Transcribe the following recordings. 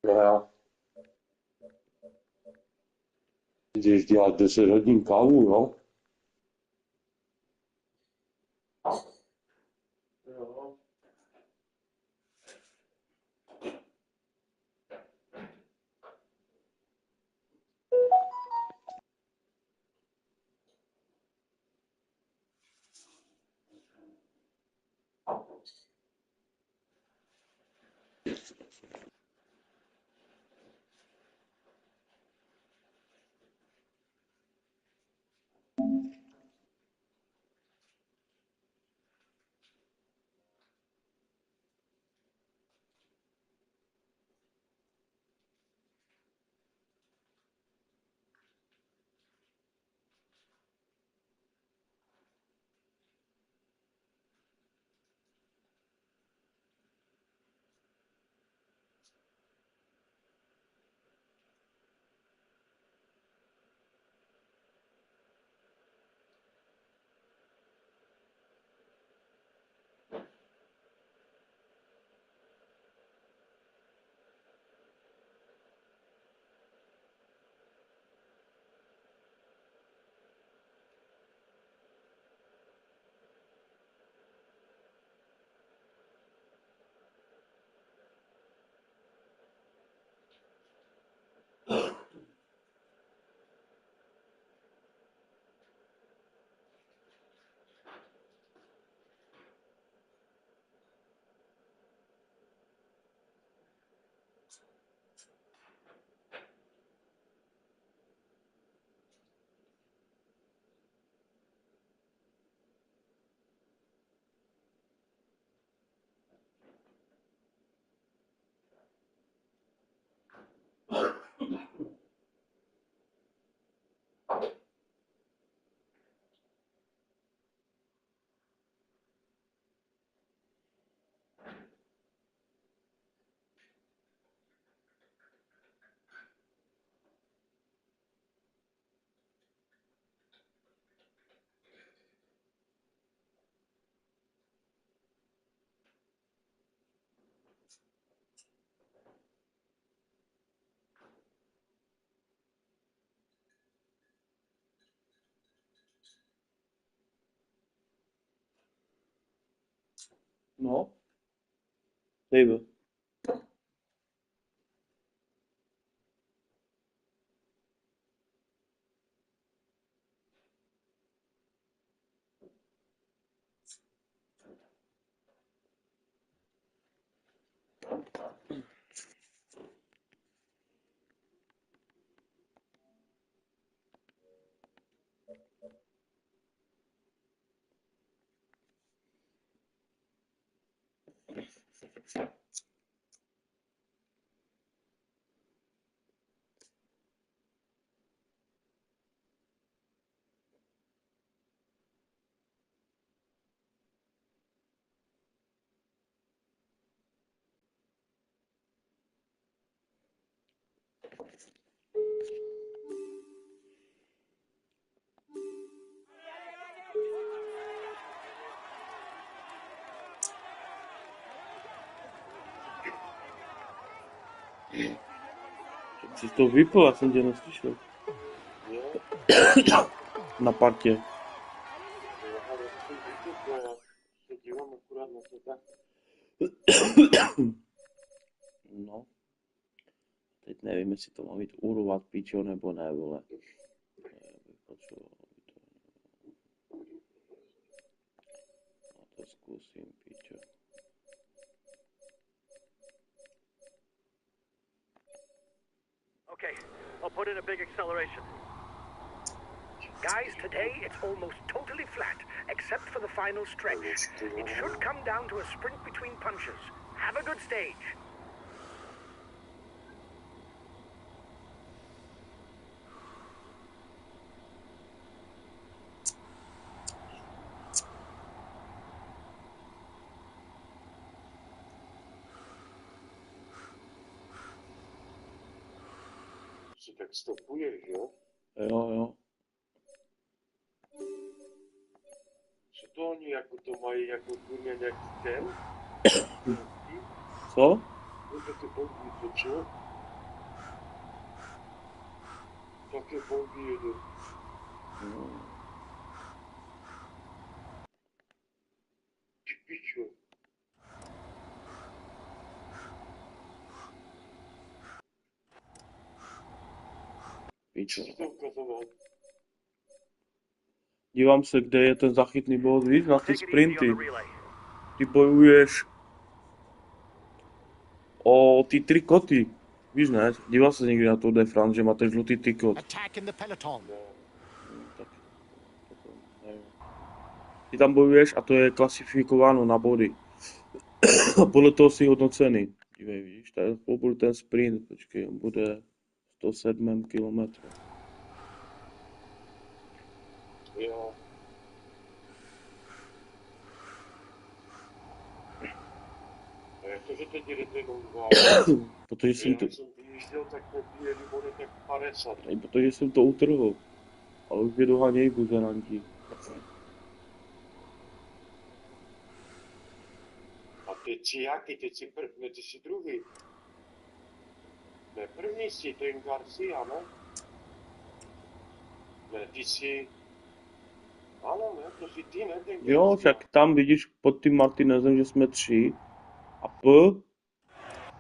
Já jdeš dělat 10 hodin kávu, jo? Jo. No, Dave. Jsi to vypl, já jsem tě neslyšel. Na partě. No, teď nevím, jestli to mám jít urvat, píčo, nebo ne, vole. No to zkusím, píčo. Okay, I'll put in a big acceleration. Guys, today it's almost totally flat, except for the final stretch. It should come down to a sprint between punches. Have a good stage. Si tak stopuješ, jo? Jo. Co to oni jako to mají, jako kurně nějaký ten? Co? No to ty bomby, to čo? Také bomby jedu. No. Ty pičo. Pičo. Co jsi to ukazoval? Dívám se, kde je ten zachytný bod, víš, na ty Take it easy on sprinty. the relay. Ty bojuješ o ty tři koty. Víš ne? Díval se někdy na Tour de France, že máte žlutý trikot. Attack in the peloton. Tak, nevím. Ty tam bojuješ a to je klasifikováno na body. Podle toho si hodnocený. Dívej, vidíš, to bude ten sprint, počkej, on bude 107 kilometru. Jo. A jak to, že teď jdete jenom dva? Protože jsem to, Já jsem vyjížděl, tak pobíjeli body tak 50. protože jsem to utrhl. Ale už mě dohánějí buzeranti. A teď si jaký? Teď si první, ty si druhý. Ne, první si ten Garcia, ne? Ne, ty si... Ano, ne, to si ty, ne, ten Garcia. Jo, však tam vidíš pod tím Martinezem, že jsme 3. A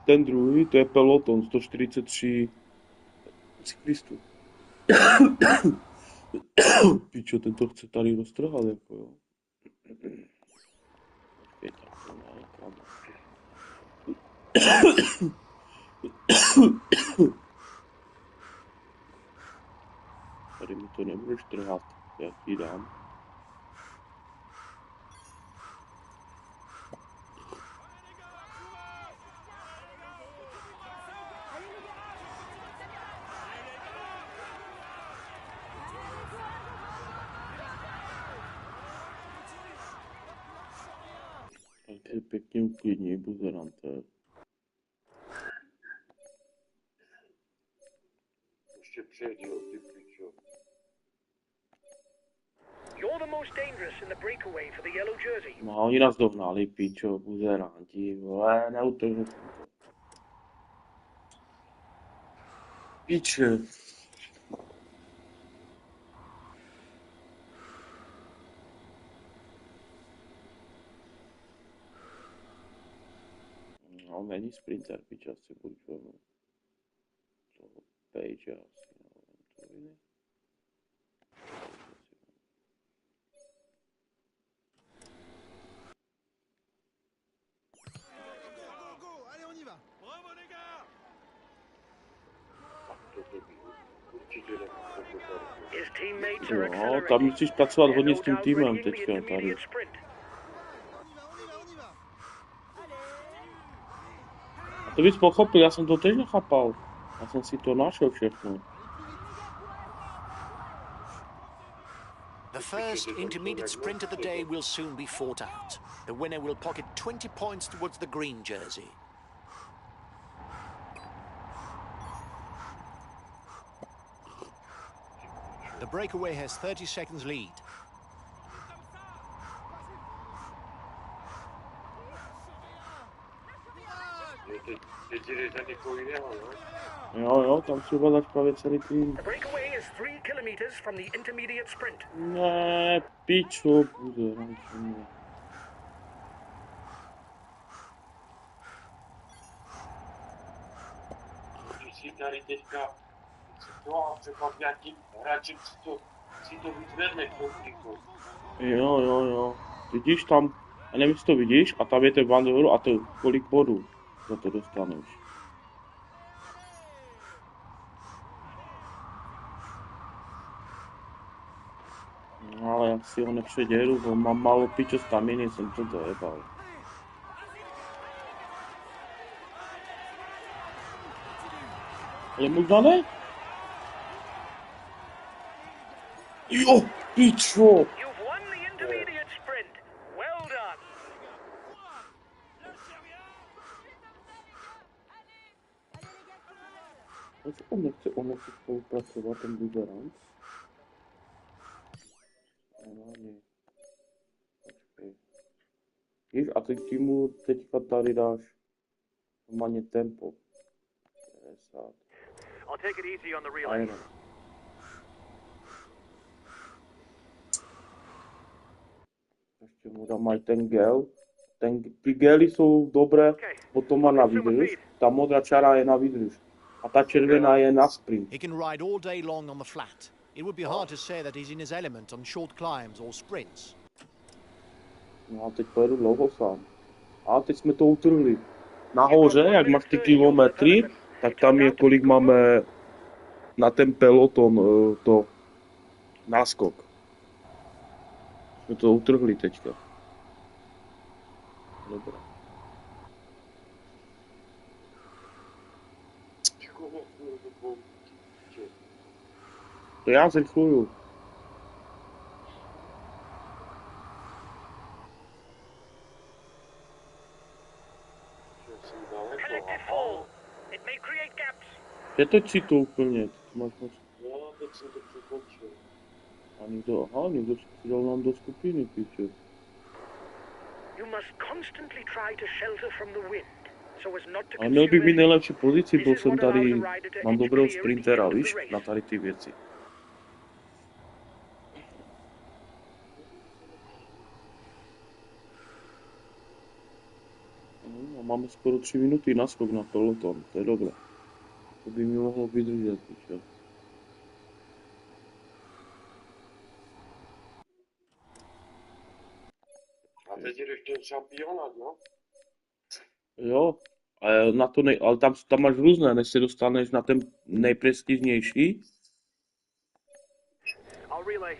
ten druhý, to je peloton, 143 cyklistů. Pičo, ten to chce tady roztrhat, jako jo. Počkej, tak to ne, kámo. Tady mi to nebudeš trhat, já ti dám. Tak je pěkně uklidní, buzerante. Ještě předěl, ty pičo. You're the most dangerous in the breakaway for the yellow jersey. No a oni nás dohnali, pičo, buzeranti, vole, neutrhl jsem to. Piče. No, není sprinter, piče, asi buď toho Page asi, no, to vidět. Určitě nepředpokládám. His teammates are No, accelerating. tam musíš pracovat They're hodně no s tím doubt týmem readying the teďka tady. intermediate sprint. A to bys pochopil, já jsem to tež nechápal. Já jsem si to našel všechno. The first intermediate sprint of the day will soon be fought out. The winner will pocket 20 points towards the green jersey. The breakaway has 30 seconds lead. Teď jdeš za někoho jiného, jo? Jo, tam si uvadáš právě celý tým. The breakaway is 3 kilometers from the intermediate sprint. Ne, pičo, bude, ne. Když si tady teďka no a třeba nějakým hráčem si to vyzvedne k tomu triku. Jo. Vidíš tam, a nevím, jestli to vidíš, a tam je ten banderu a to kolik bodů za to dostaneš. No, ale já si ho nepředělu, bo mám málo pičo staminy, jsem to dojebal. Ale možná ne? Jo, pičo! You've won the intermediate sprint. Well done. Proč on nechce spolupracovat, ten buzerant? Počkej. Víš, a ty mu teďka tady dáš normálně tempo. 50. I'll take it easy on the relay. Iron. Ještě mu dám aj ten gel. Ty gely jsou dobré, potom má na výdrž. Ta modrá čara je na výdrž. A ta červená je na sprint. He can ride all day long on the flat. It would be hard to say that he's in his element on short climbs or sprints. No a teď pojedu dlouho sám. A teď jsme to utrhli. Nahoře, jak máš ty kilometry, tak tam je, kolik máme na ten peloton, to náskok. Jsme to utrhli teďka. Dobré. To já zrychluju. Collective fall. It may create gaps. Přetoč si to úplně. Ty máš moc. No, teď jsem to překončil. A někdo se přidal nám do skupiny, píče. You must constantly try to shelter from the wind, so as not to A měl bych mít consume nejlepší pozici, byl jsem tady, mám dobrého sprintera, víš, na tady ty věci. No, máme skoro 3 minuty naskok na peloton, to je dobré. To by mi mohlo vydržet, píče. A teď jdeš ten šampionát, no? Jo, ale, na to ale tam máš různé, než se dostaneš na ten nejprestižnější. I'll relay.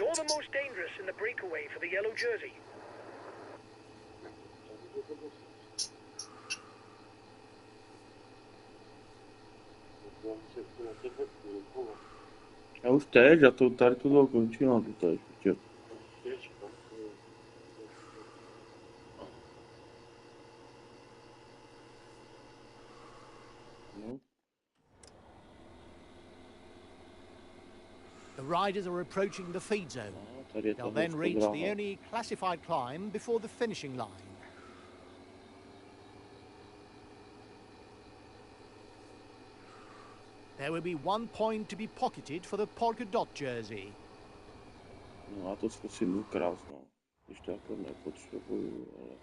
You're the most dangerous in the breakaway for the yellow jersey. Já už teď, já to tady to dokončím, to tady, píče. No. The riders are approaching the feed zone. A tady je ta They'll then reach dráha. the only classified climb before the finishing line. There will be 1 point to be pocketed for the polka dot jersey. No já to zkusím ukrást, no. Když to jako nepotřebuju, ale...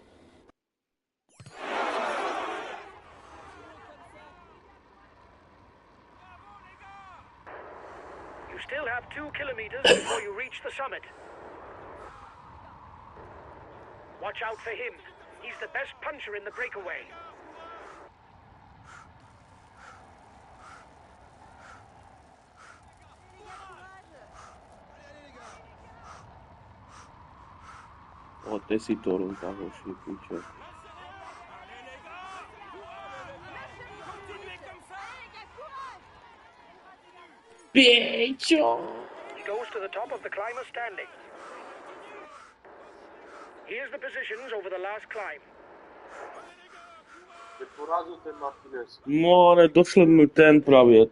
You still have 2 kilometers before you reach the summit. Watch out for him. He's the best puncher in the breakaway. O, ty si to runka, hoši, píče. Pěčo! He goes to the top of the climber standing. Here's the positions over the last climb. Teď porazil ten Martinez. No, ale došel mi ten právě,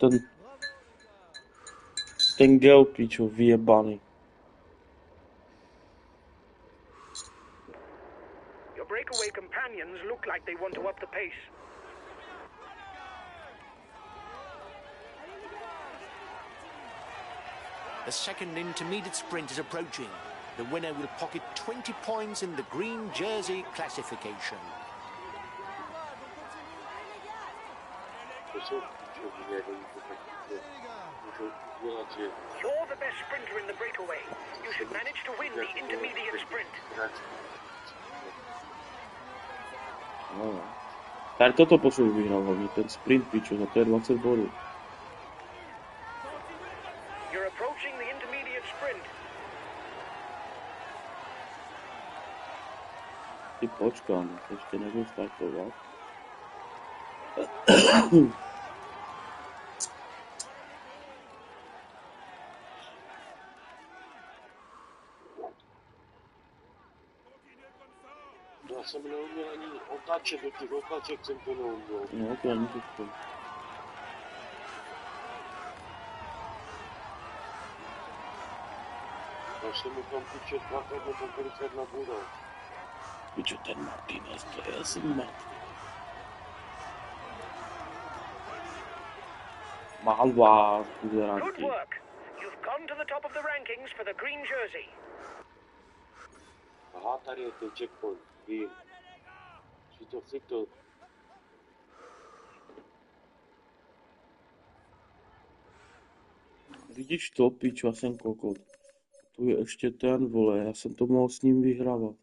ten gel, píčo, vyjebaný. Your breakaway companions look like they want to up the pace. The second intermediate sprint is approaching. The winner will pocket 20 points in the green jersey classification. To jsou píčoviny, jak oni to tak můžou dělat, že... You're the best sprinter in the breakaway. You should manage to win the intermediate sprint. No. Tady toto poslední vyhrál hlavně, ten sprint, píčo, no to je 20 bodů. You're approaching the intermediate sprint. Ty počkám, ještě nebudu startovat. Já jsem neuměl ani otáčet, do těch otáček jsem to neuměl. No, to není těžké. Zašli mu tam píčet dvakrát nebo kolikrát na budou. Pičo, ten Martinez, to je asi mrtvý. Malvá, Good kuzeranti. work. You've gone to the top of the rankings for the green jersey. Aha, tady je ten checkpoint. Vím. Si to. Vidíš to, pičo, já jsem kokot. Tu je ještě ten, vole, já jsem to mohl s ním vyhrávat.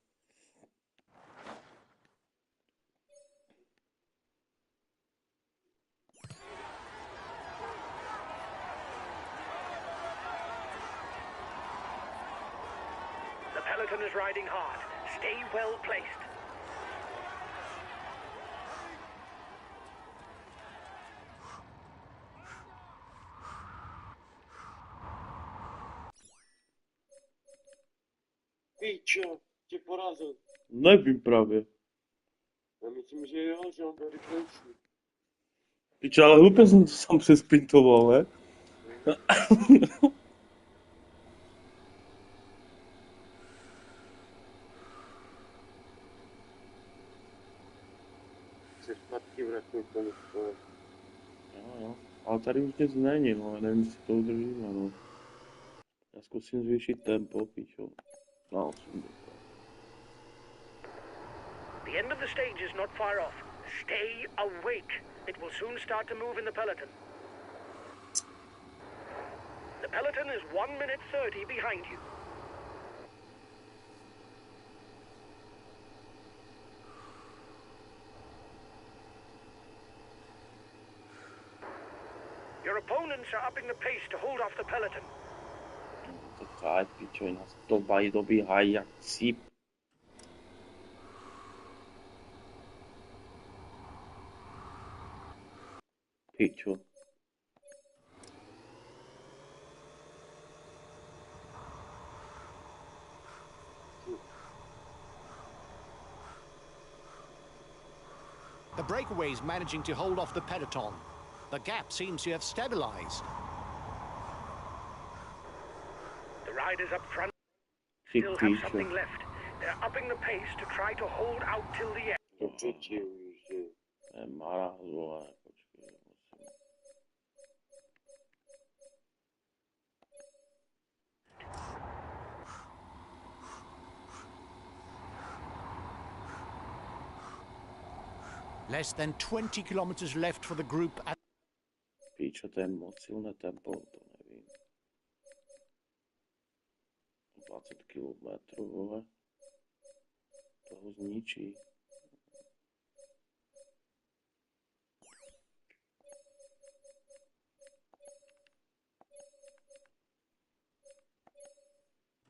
The peloton is riding hard. Stay well placed. Píčo, tě porazil. Nevím právě. Já myslím, že jo, že on byl rychlejší. Pičo, ale hlupě jsem to sám přespintoval, ne? Se zpátky vrátím k tomu spolu. Jo. Ale tady už nic není, no, já nevím, jestli to udržíme, no. Já zkusím zvýšit tempo, pičo. Na 80. The end of the stage is not far off. Stay awake. It will soon start to move in the peloton. The peloton is 1 minute 30 behind you. Your opponents are upping the pace to hold off the peloton. Tak ať, pičo, nás to dobíhají jak cíp. Pičo. The breakaway is managing to hold off the peloton. The gap seems to have stabilized. The riders up front Ty still have pičo. something left. They're upping the pace to try to hold out till the end. To třetí už, že? To je maraz, vole, počkej, musím. Less than 20 kilometers left for the group at Pičo, to je moc silné tempo, to nevím. 20 kilometrů, vole. Toho zničí.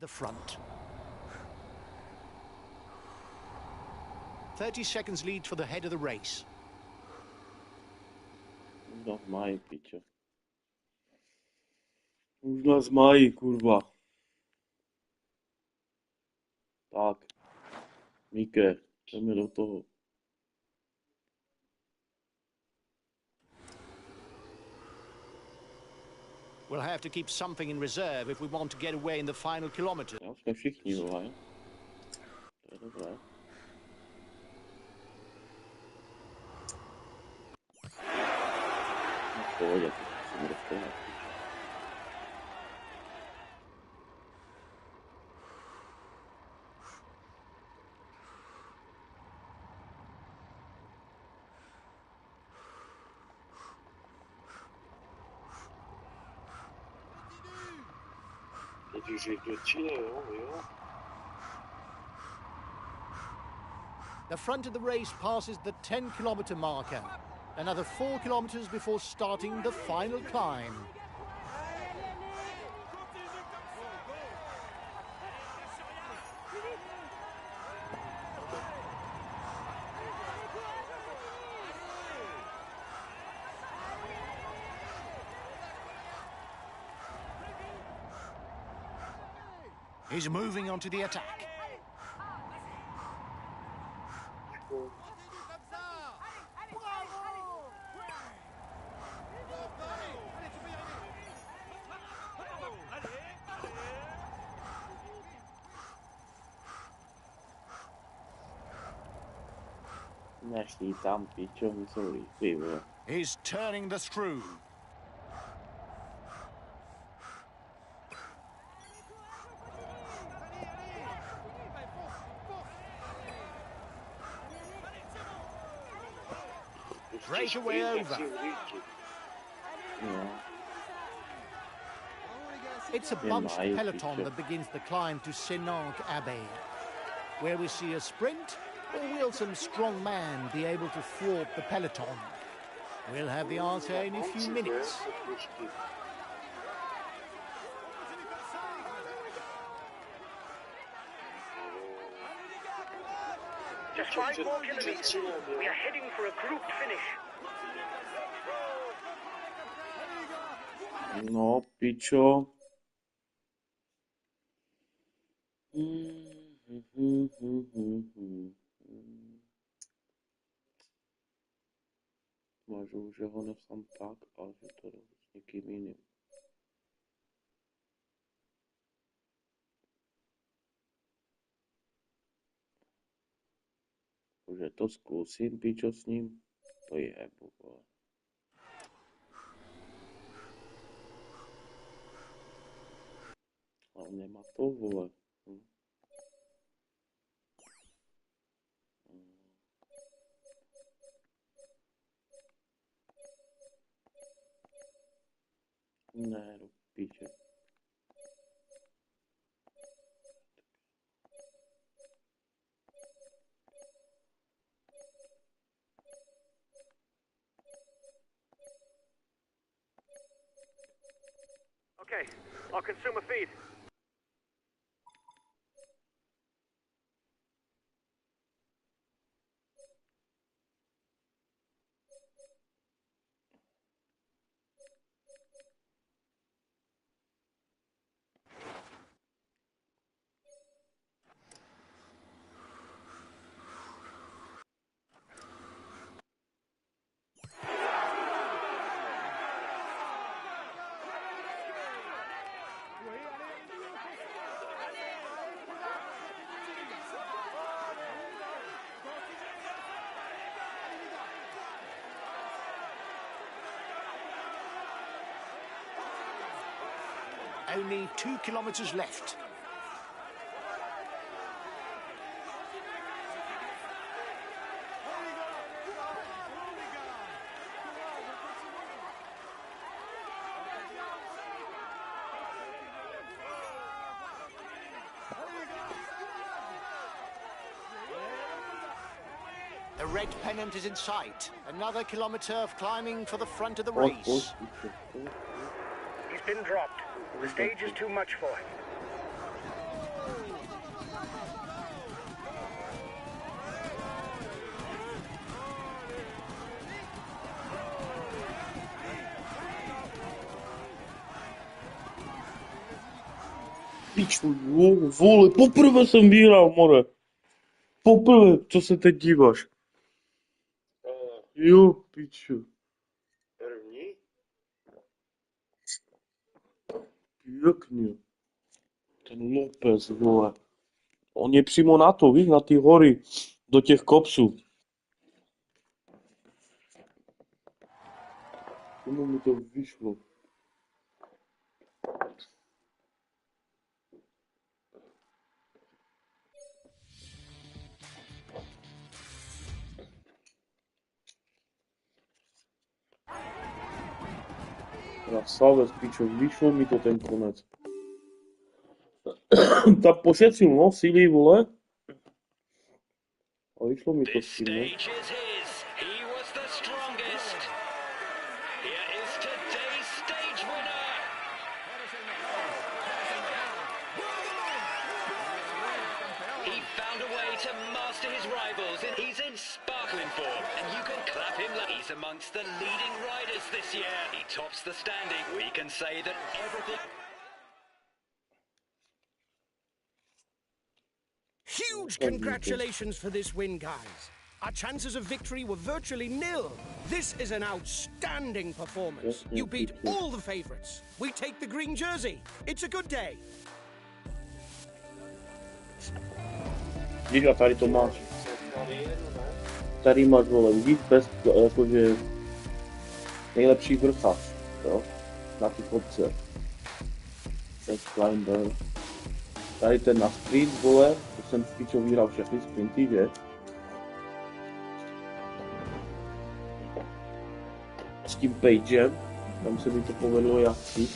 the front. 30 seconds lead for the head of the race. Už nás mají, pičo. Už nás mají, kurva. Tak. Mike, jdeme do toho. We'll have to keep something in reserve if we want to get away in the final kilometer. Já jsme všichni, vole. To je dobré. No v pohodě, to jsem dostal. Teď už je do Chile, jo? The front of the race passes the 10-kilometer marker. Another 4 kilometers before starting the final climb. He's moving on to the attack. Nechýtám, pičo, mi jsou lípí, vole. Is turning the screw. Breakaway over. No. It's a bunched peloton that begins the climb to Senonc Abbey. Where we see a sprint, or will some strong man be able to thwart the peloton? We'll have the answer in a few minutes. Just 5 more kilometers. We are heading for a grouped finish. No, pičo. Možu, že ho nechám tak, ale že to jde s někým jiným. Že to zkusím, pičo, s ním. To je, vole. Ale nemá to, vole. Ne, do píče. Okay, I'll consume a feed. Only 2 kilometers left. The red pennant is in sight. Another kilometer of climbing for the front of the race. He's been dropped. The stage is too much for him. Piču, vole, poprvé jsem vyhrál, more. Poprvé, co se teď díváš? Jo, piču. První? Pěkně. Ten Lopez, vole. On je přímo na to, víš, na ty hory, do těch kopsů. Tomu mi to vyšlo. Krasavec, pičo, vyšlo mi to ten konec. Tak pošetřil, no, síly, vole. A vyšlo mi to s tím, ne? Amongst the leading riders this year. He tops the standing. We can say that everything... Huge congratulations for this win, guys. Our chances of victory were virtually nil. This is an outstanding performance. You beat all the favorites. We take the green jersey. It's a good day. Díky, tady to máš. tady máš, vole, vidíš, bez, jakože nejlepší vrchař, jo, na ty kopce. Best climber. Tady ten na sprint, vole, to jsem spíčo vyhrál všechny sprinty, že? S tím Pagem, tam se mi to povedlo jasný.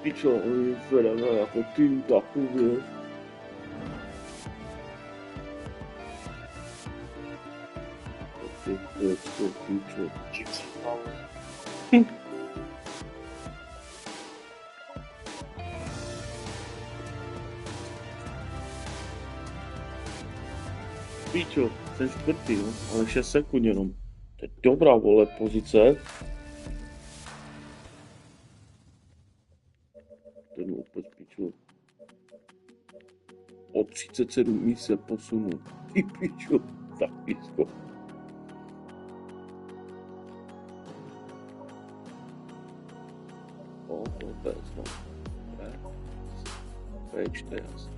Pičo, oni zvedavé jako tým takový. Pičo. Pičo, jsem čtvrtý, no, ale 6 sekund jenom. To je dobrá, vole, pozice. Ten opět pičo. O 37 míst se posunu. Ty pičo, tak písko. O, to je znovu. P14.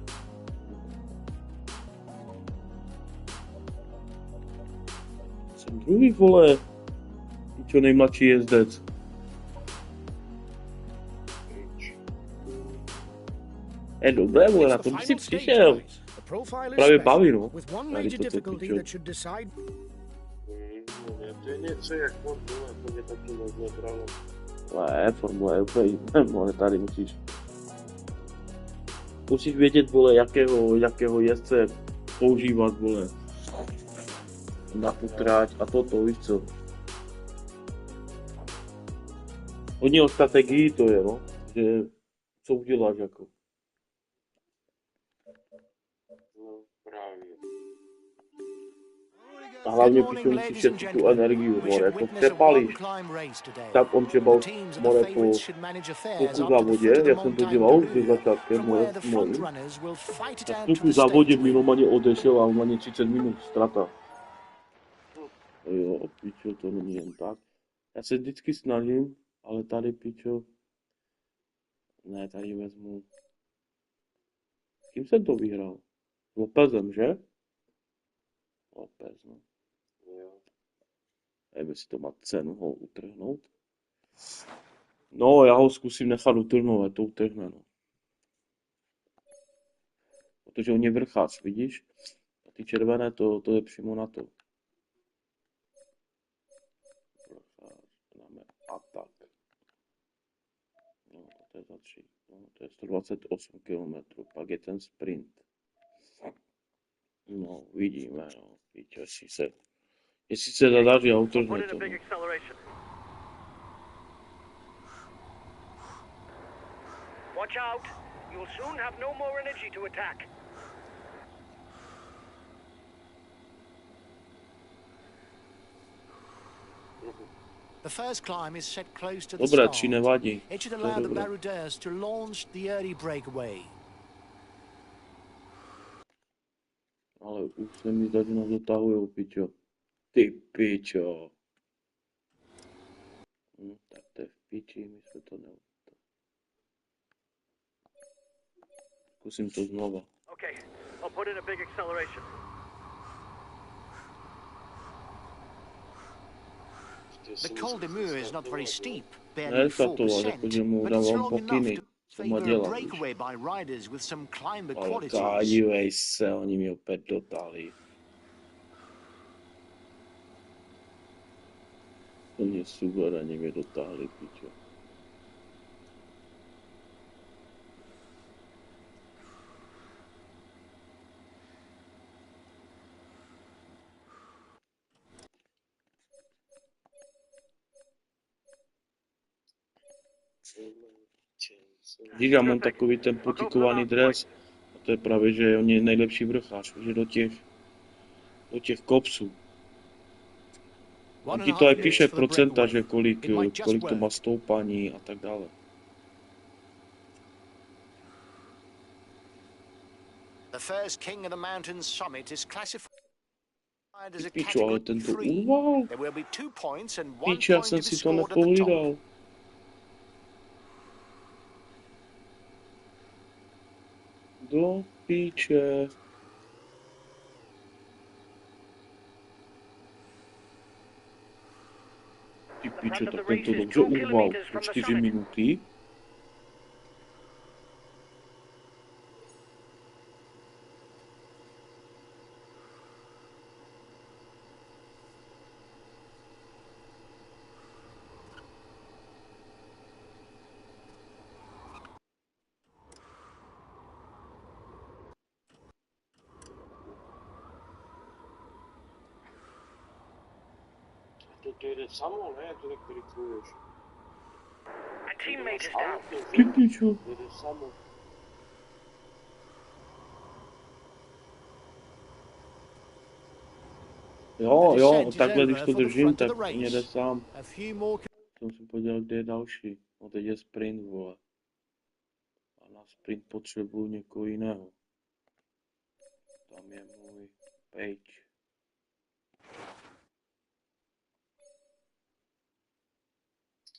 Jsem druhý, vole. Pičo, nejmladší jezdec. Je dobré, vole, na to by si přišel. Právě baví, no. Tady to pičo. To je něco jak Formule, to mě taky moc nebralo. Ne, Formule je úplně jiné, ale tady musíš vědět, vole, jakého jezdce používat, vole, na tu tráť a toto, víš co. Hodně o strategii to je, no, že co uděláš, jako. No, právě. A hlavně píšu, musíš šetřit tu energii, more, jako přepalíš, tak on třeba už, more, po půlku závodě, jak jsem to dělal už do začátkem, more, tak půlku závodě mi normálně odešel a normálně 30 minut ztrata. Jo, pičo, to není jen tak. Já se vždycky snažím, ale tady, pičo, ne, tady vezmu. S kým jsem to vyhrál? S Lopezem, že? Lopez, no. Nevím, jestli to má cenu ho utrhnout. No, já ho zkusím nechat utrhnout, ale to utrhne, no. Protože on je vrchář, vidíš? A ty červené, to je přímo na to. Vrchář, dáme atak. No, to je za 3. No, to je 128 km, pak je ten sprint. No, vidíme, no. Víte, jestli se zadaří a utrhne to. No. Watch out! You'll soon have no more energy to attack. The first climb is set close to the Dobré, start. 3 nevadí. It should To je allow the dobré. Baroudeurs to launch the early breakaway. Ale už se mi zdá, že nás dotahujou, pičo. Ty pičo. Tak to je v piči, my jsme to neudělali. Zkusím to znova. Okay, I'll put in a big acceleration. The Col de Mur is not very steep, Ne, barely statoval, 4%, jakože mu but it's dávám long enough pokyny, to co má favor a dělat. breakaway by riders with some climber Ale qualities. dívej se, oni mě opět dotali. To mě super, ani mě dotáhli, pičo. Vidíš, já mám takový ten potikovaný dres. A to je právě, že on je nejlepší vrchář, že do těch kopsů. On ti to aj píše procenta, že kolik to má stoupání a tak dále. The first king of the mountain summit is classified As a Pičo, ale category tento 3, urval. there will be 2 points and 1 Piče, já point jsem to be si to scored at the top. nepohlídal. Do píče. Ty piče, tak tento dobře urval. O 4 minuty. To jde samo, ne? To tak rychluješ. A teammate is down. Ty pičo. To jde samo. Jo, takhle když to držím, tak mě jde sám. Jsem si podělal, kde je další. No teď je sprint, vole. A na sprint potřebuju někoho jiného. Tam je můj page.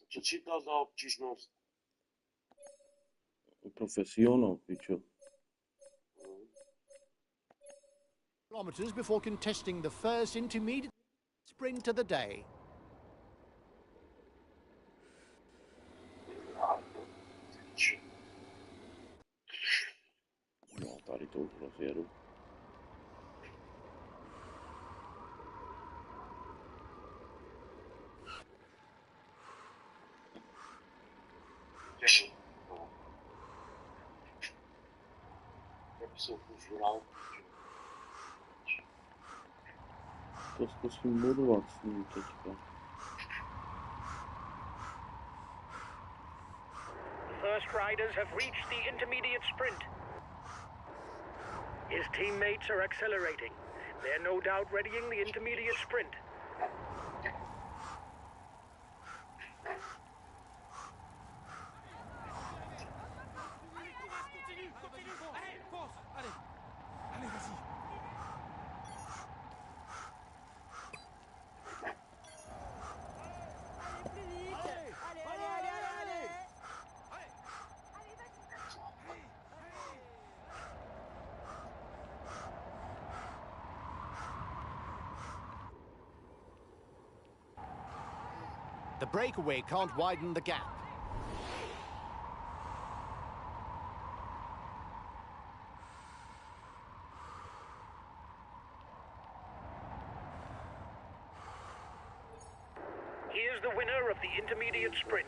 Co si dal za obtížnost? Profesionál, pičo. Kilometers before contesting the first intermediate sprint of the day. No, tady to už rozjedu. Jak jsou požral? To zkusím budovat s ním teďka. First riders have reached the intermediate sprint. His teammates are accelerating. They're no doubt readying the intermediate sprint. The breakaway can't widen the gap. Here's the winner of the intermediate sprint.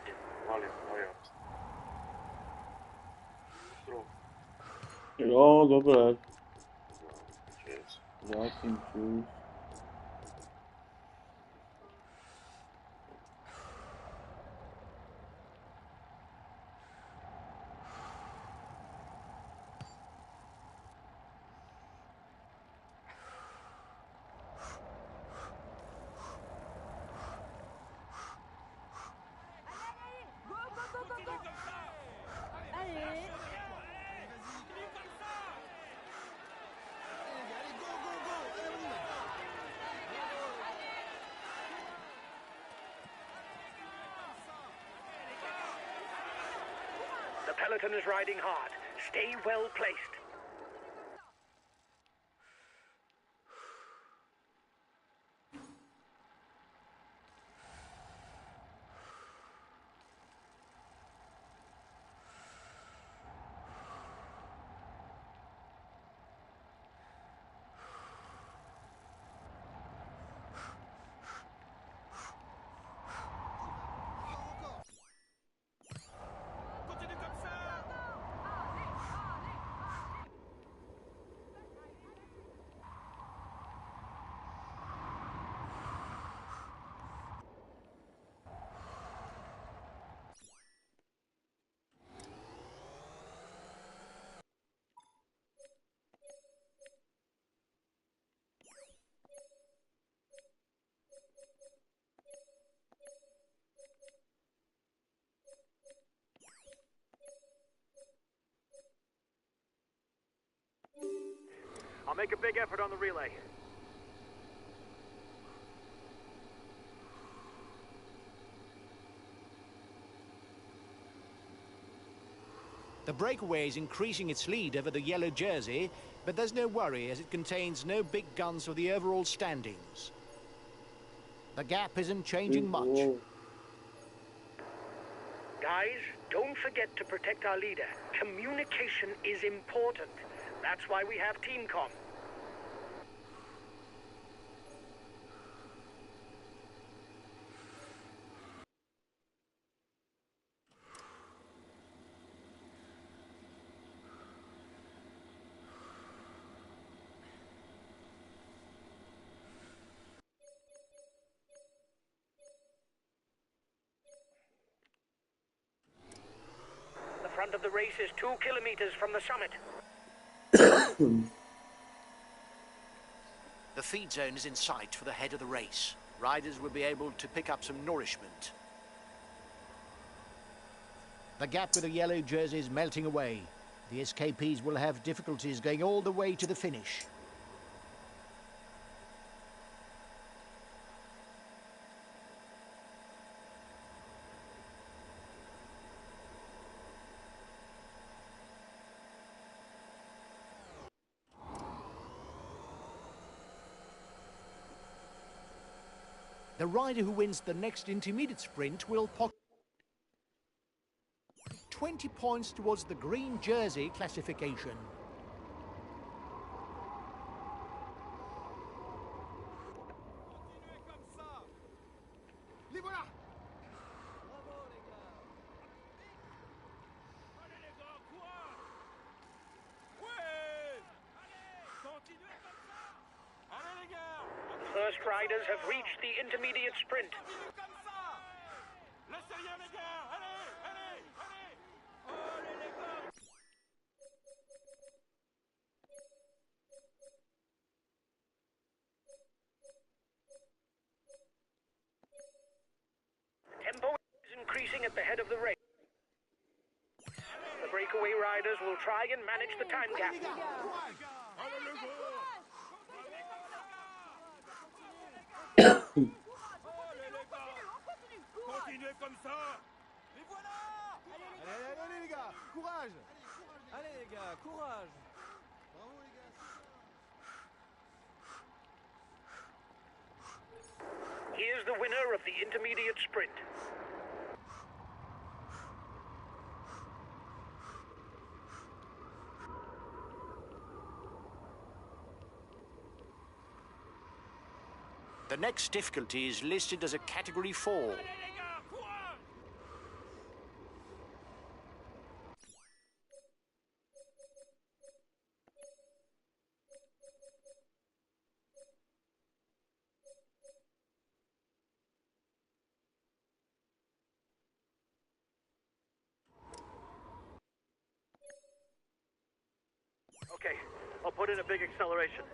Jo, dobré. Zatím čus. The peloton is riding hard. Stay well placed. I'll make a big effort on the relay. The breakaway is increasing its lead over the yellow jersey, but there's no worry as it contains no big guns for the overall standings. The gap isn't changing much. Guys, don't forget to protect our leader. Communication is important. That's why we have TeamCom. The front of the race is 2 kilometers from the summit. The feed zone is in sight for the head of the race. Riders will be able to pick up some nourishment. The gap with the yellow jersey is melting away. The escapees will have difficulties going all the way to the finish. The rider who wins the next intermediate sprint will pocket 20 points towards the green jersey classification. First riders have reached the intermediate sprint. Tempo is increasing at the head of the race. The breakaway riders will try and manage the time gap. Continuez comme ça. Les voilà. Allez les gars, courage. Allez les gars, courage. Bravo les gars. Here's the winner of the intermediate sprint. The next difficulty is listed as a Category 4. Okay, I'll put in a big acceleration.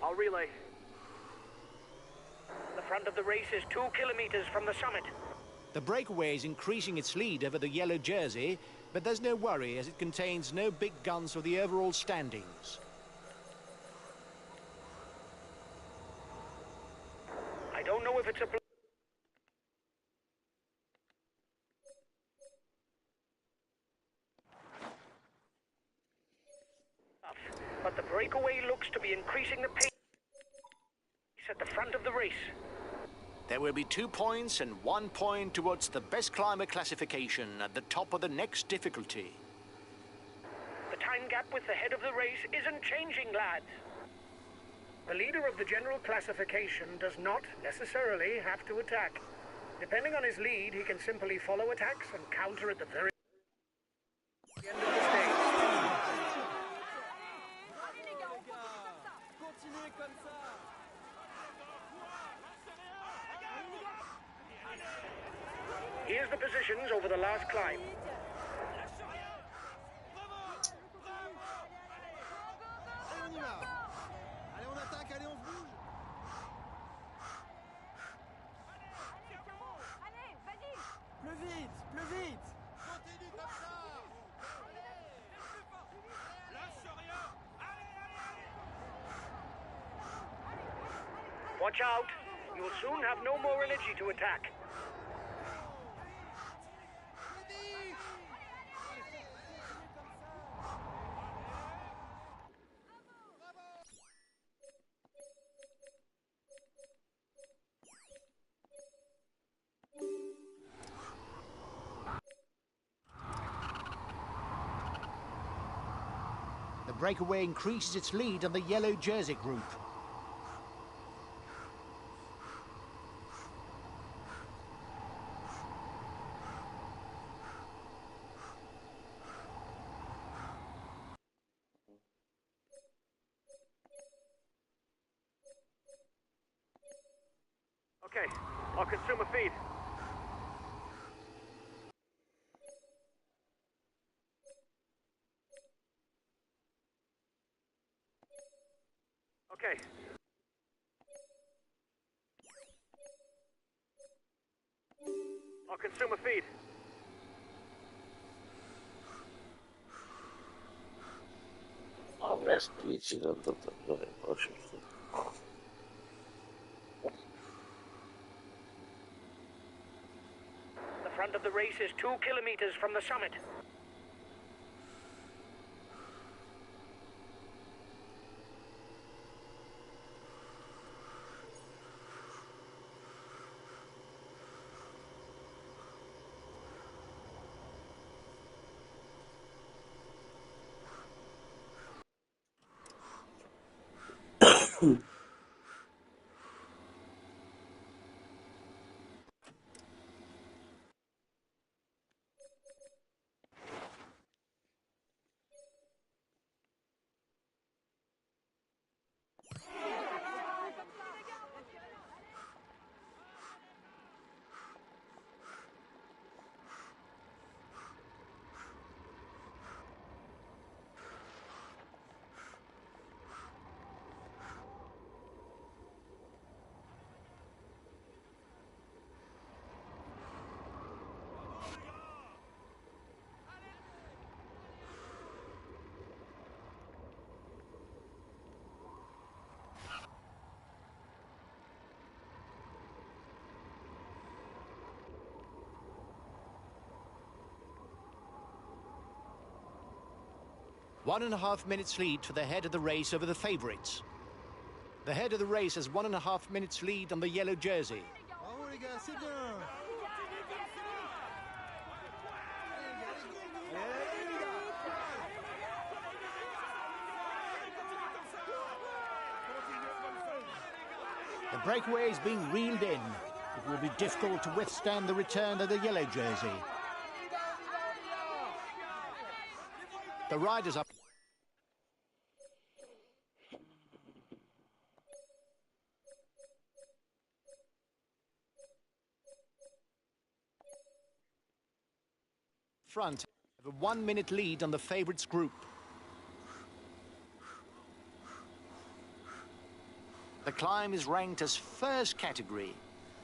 I'll relay. The front of the race is 2 kilometers from the summit. The breakaway is increasing its lead over the yellow jersey, but there's no worry as it contains no big guns for the overall standings. I don't know if it's a... But the breakaway looks to be increasing the pace at the front of the race. There will be 2 points and 1 point towards the best climber classification at the top of the next difficulty. The time gap with the head of the race isn't changing, lads. The leader of the general classification does not necessarily have to attack. Depending on his lead, he can simply follow attacks and counter at the very... Here's the positions over the last climb. Allez, on y va. Allez, on attaque, allez, on se bouge. Plus vite, plus vite. Continue comme ça. Lâche rien. Watch out. You'll soon have no more energy to attack. The breakaway increases its lead on the yellow jersey group. Okay, I'll consume a feed. Okay. I'll consume a feed. A bez pići da je prošlo. The front of the race is 2 kilometers from the summit. One and a half minutes lead for the head of the race over the favourites. The head of the race has 1.5 minutes lead on the yellow jersey. Bravo les gars, c'est bien. The breakaway is being reeled in. It will be difficult to withstand the return of the yellow jersey. The riders are... front have a 1 minute lead on the favourites group. The climb is ranked as first category.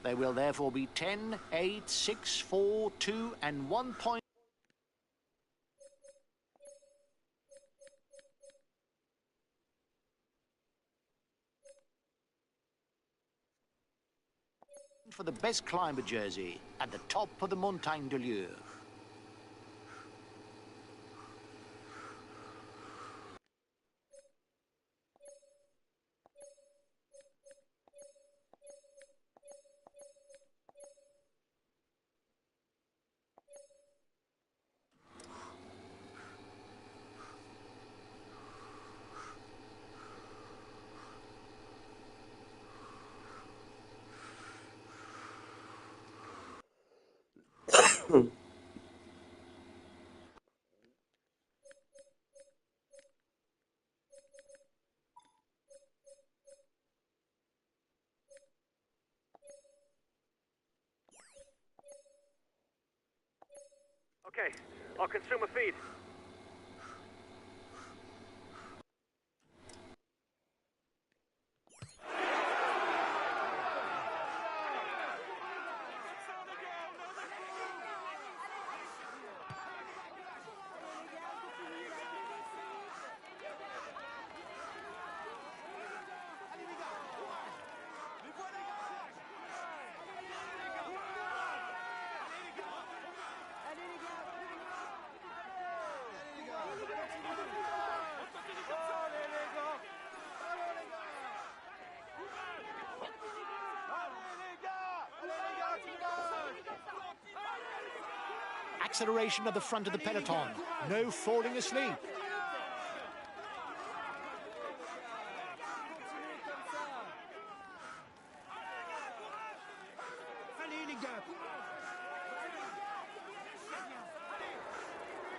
They will therefore be 10, 8, 6, 4, 2 and 1 point. For the best climber jersey at the top of the Montagne de Lieu. Okay, I'll consume a feed. Acceleration of the front of the peloton. No falling asleep.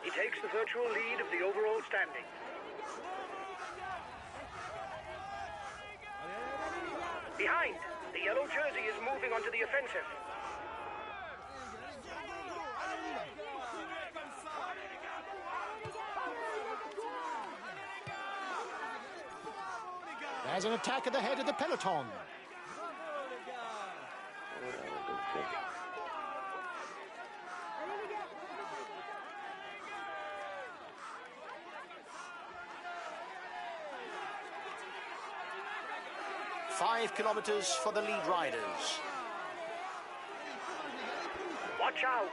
He takes the virtual lead of the overall standing. Behind, the yellow jersey is moving onto the offensive. There's an attack at the head of the peloton. 5 kilometers for the lead riders. Watch out!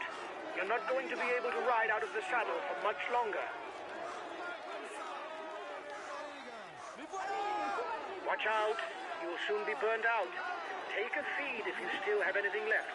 You're not going to be able to ride out of the saddle for much longer. Watch out! You will soon be burned out. Take a feed if you still have anything left.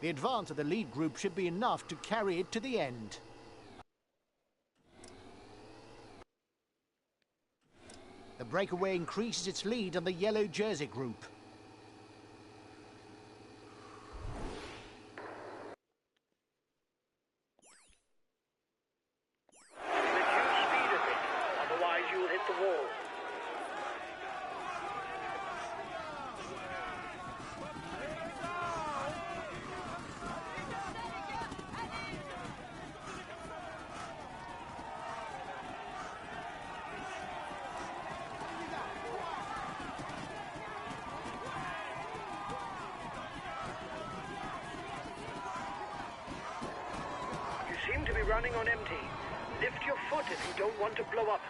The advance of the lead group should be enough to carry it to the end. The breakaway increases its lead on the yellow jersey group. Reduce speed a bit, otherwise you'll hit the wall. You seem to be running on empty. Lift your foot if you don't want to blow up.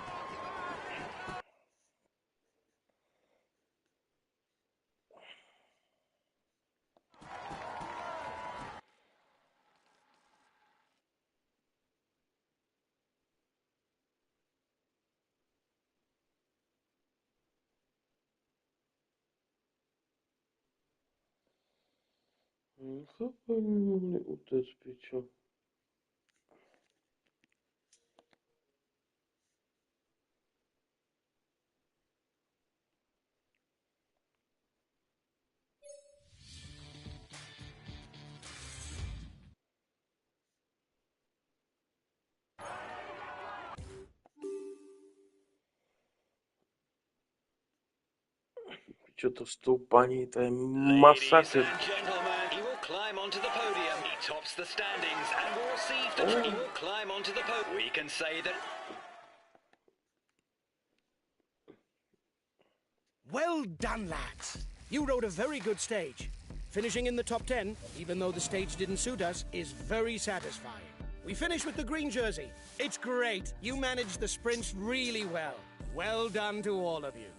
Какой умный утес, печо. Что-то ступани, это массакр. Ladies and gentlemen, he will climb onto the podium. He tops the standings and will receive the... He will climb onto the podium. We can say that... Well done, lads. You rode a very good stage. Finishing in the top 10, even though the stage didn't suit us, is very satisfying. We finished with the green jersey. It's great. You managed the sprints really well. Well done to all of you.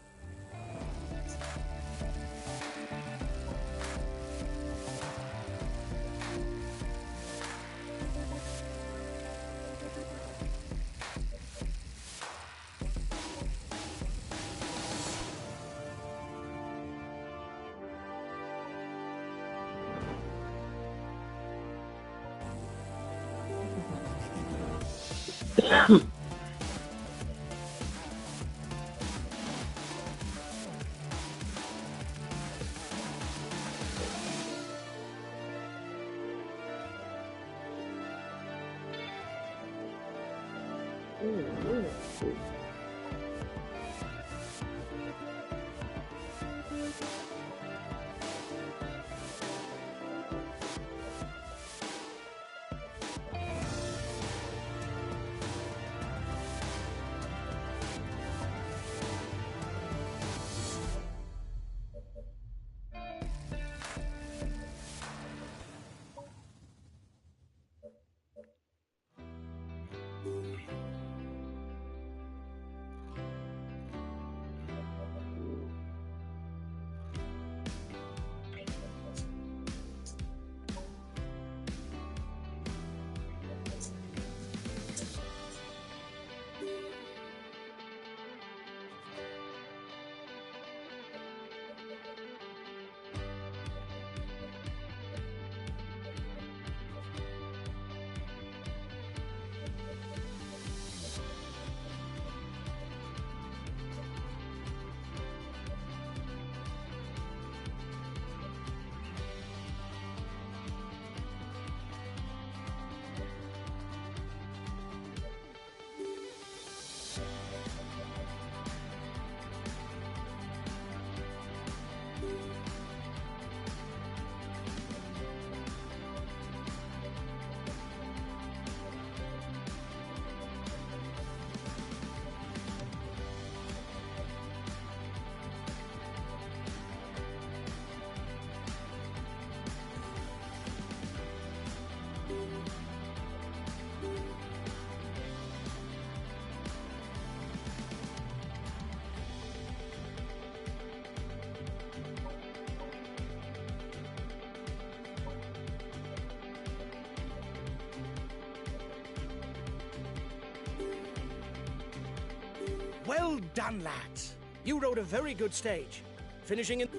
Well done, lads. You rode a very good stage, finishing in...